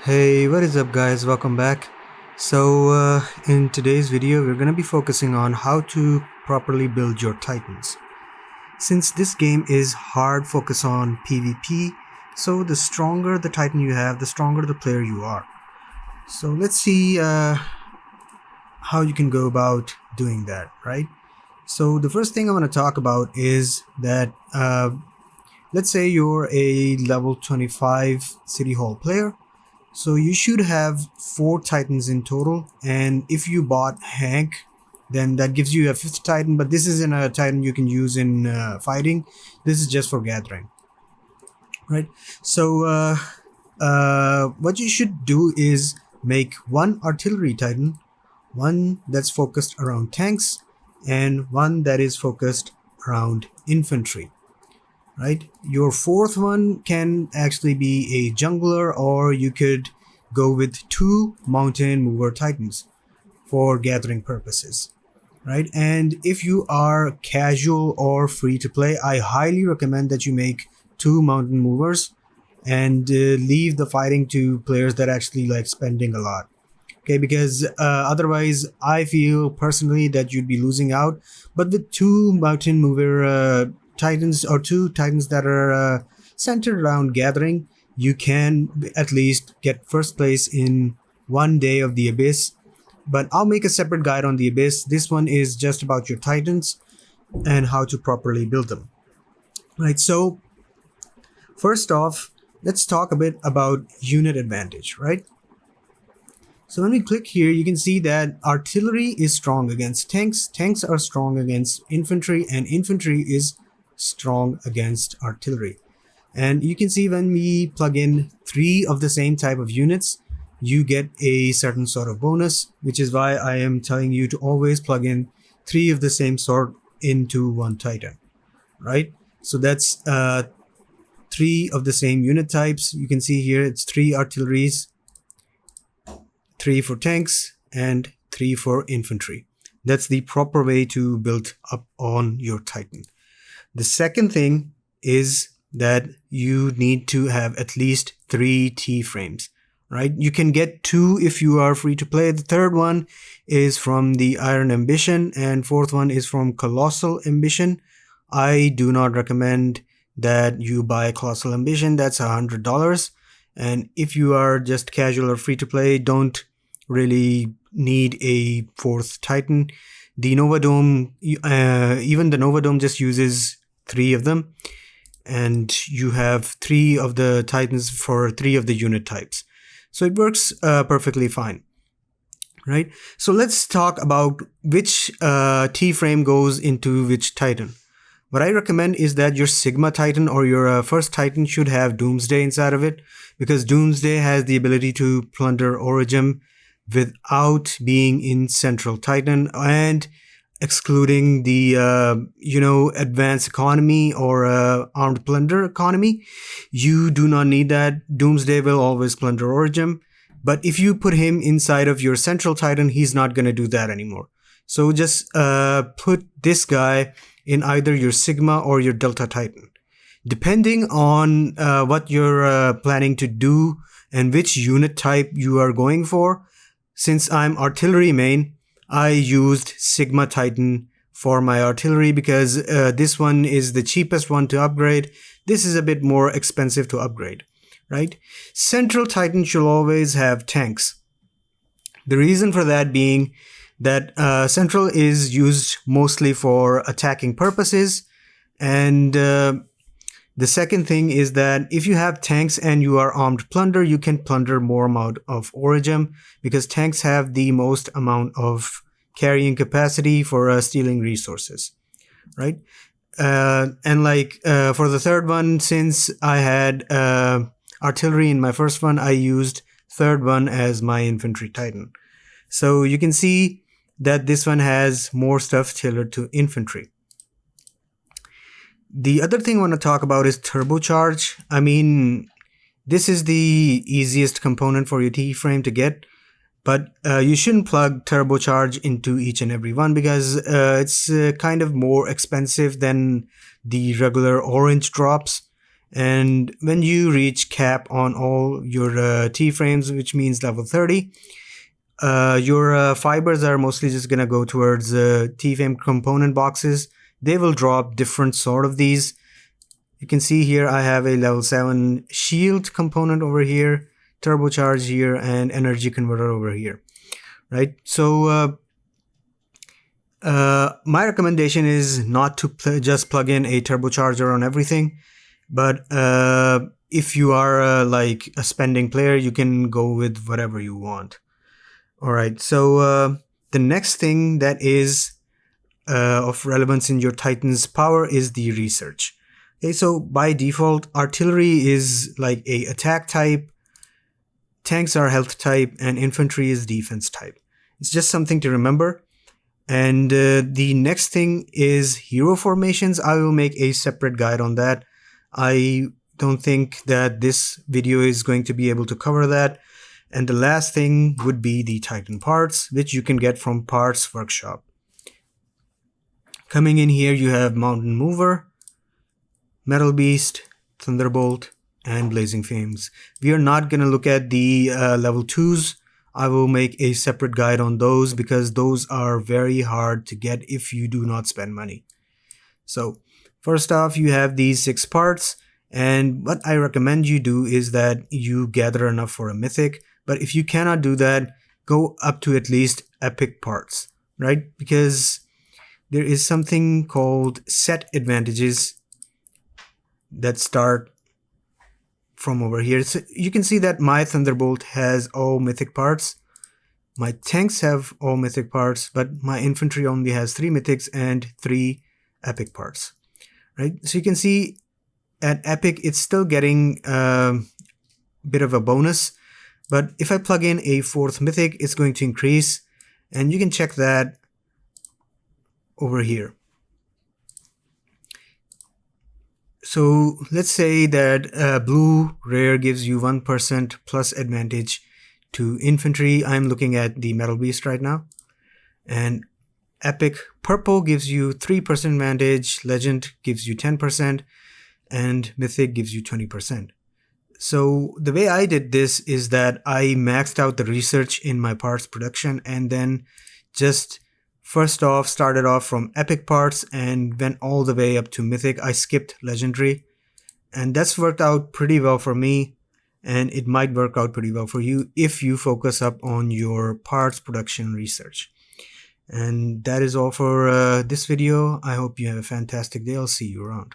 Hey, what is up guys? Welcome back. In today's video, we're going to be focusing on how to properly build your titans. Since this game is hard focus on PvP, so the stronger the titan you have, the stronger the player you are. So let's see how you can go about doing that, right? So the first thing I want to talk about is that let's say you're a level 25 City Hall player. So you should have 4 titans in total, and if you bought Hank, then that gives you a 5th titan, but this isn't a titan you can use in fighting. This is just for gathering, right? So what you should do is make one artillery titan, one that's focused around tanks, and one that is focused around infantry. Right, your 4th one can actually be a jungler, or you could go with 2 mountain mover titans for gathering purposes, right? And if you are casual or free to play, I highly recommend that you make 2 mountain movers and leave the fighting to players that actually like spending a lot. Okay, because otherwise I feel personally that you'd be losing out. But with 2 mountain mover titans, or 2 titans that are centered around gathering, you can at least get first place in one day of the abyss. But I'll make a separate guide on the abyss. This one is just about your titans and how to properly build them, right? So first off, let's talk a bit about unit advantage, right? So when we click here, you can see that artillery is strong against tanks, tanks are strong against infantry, and infantry is strong against artillery. And you can see when we plug in 3 of the same type of units, you get a certain sort of bonus, which is why I am telling you to always plug in 3 of the same sort into one titan, right? So that's 3 of the same unit types. You can see here it's 3 artilleries, 3 for tanks, and 3 for infantry. That's the proper way to build up on your titan. The second thing is that you need to have at least 3 T-frames, right? You can get 2 if you are free to play. The third one is from the Iron Ambition, and 4th one is from Colossal Ambition. I do not recommend that you buy Colossal Ambition. That's $100. And if you are just casual or free to play, don't really need a 4th Titan. The Nova Dome, even the Nova Dome just uses 3 of them, and you have 3 of the titans for 3 of the unit types. So it works perfectly fine, right? So let's talk about which T-frame goes into which titan. What I recommend is that your Sigma Titan or your first Titan should have Doomsday inside of it, because Doomsday has the ability to plunder Origin without being in Central Titan, and excluding the advanced economy or armed plunder economy. You do not need that. Doomsday will always plunder Origin, but if you put him inside of your Central Titan, he's not going to do that anymore. So just put this guy in either your Sigma or your Delta Titan, depending on what you're planning to do and which unit type you are going for. Since I'm artillery main, I used Sigma Titan for my artillery because this one is the cheapest one to upgrade. This is a bit more expensive to upgrade, right? Central Titan should always have tanks. The reason for that being that Central is used mostly for attacking purposes, and the second thing is that if you have tanks and you are armed plunder, you can plunder more amount of Origin, because tanks have the most amount of carrying capacity for stealing resources, right? And like for the third one, since I had artillery in my first one, I used third one as my infantry titan. So you can see that this one has more stuff tailored to infantry. The other thing I want to talk about is turbocharge. I mean, this is the easiest component for your T-frame to get, but you shouldn't plug turbocharge into each and every one, because it's kind of more expensive than the regular orange drops. And when you reach cap on all your T-frames, which means level 30, your fibers are mostly just going to go towards T-frame component boxes. They will drop different sort of these. You can see here I have a level 7 shield component over here, turbocharge here, and energy converter over here, right? So my recommendation is not to just plug in a turbocharger on everything, but if you are like a spending player, you can go with whatever you want. All right, so the next thing that is of relevance in your Titan's power is the research. Okay, so by default, artillery is like a attack type, tanks are health type, and infantry is defense type. It's just something to remember. And the next thing is hero formations. I will make a separate guide on that. I don't think that this video is going to be able to cover that. And the last thing would be the Titan parts, which you can get from Parts Workshop. Coming in here, you have Mountain Mover, Metal Beast, Thunderbolt, and Blazing Flames. We are not going to look at the level 2s. I will make a separate guide on those because those are very hard to get if you do not spend money. So first off, you have these 6 parts, and what I recommend you do is that you gather enough for a mythic. But if you cannot do that, go up to at least epic parts, right? Because there is something called set advantages that start from over here. So you can see that my Thunderbolt has all mythic parts. My tanks have all mythic parts, but my infantry only has 3 mythics and 3 epic parts, right? So you can see at epic, it's still getting a bit of a bonus. But if I plug in a 4th mythic, it's going to increase. And you can check that over here. So let's say that blue rare gives you 1% plus advantage to infantry. I'm looking at the Metal Beast right now. And epic purple gives you 3% advantage, legend gives you 10%, and mythic gives you 20%. So the way I did this is that I maxed out the research in my parts production and then just first off started off from epic parts and went all the way up to mythic. I skipped legendary, and that's worked out pretty well for me, and it might work out pretty well for you if you focus up on your parts production research. And that is all for this video. I hope you have a fantastic day. I'll see you around.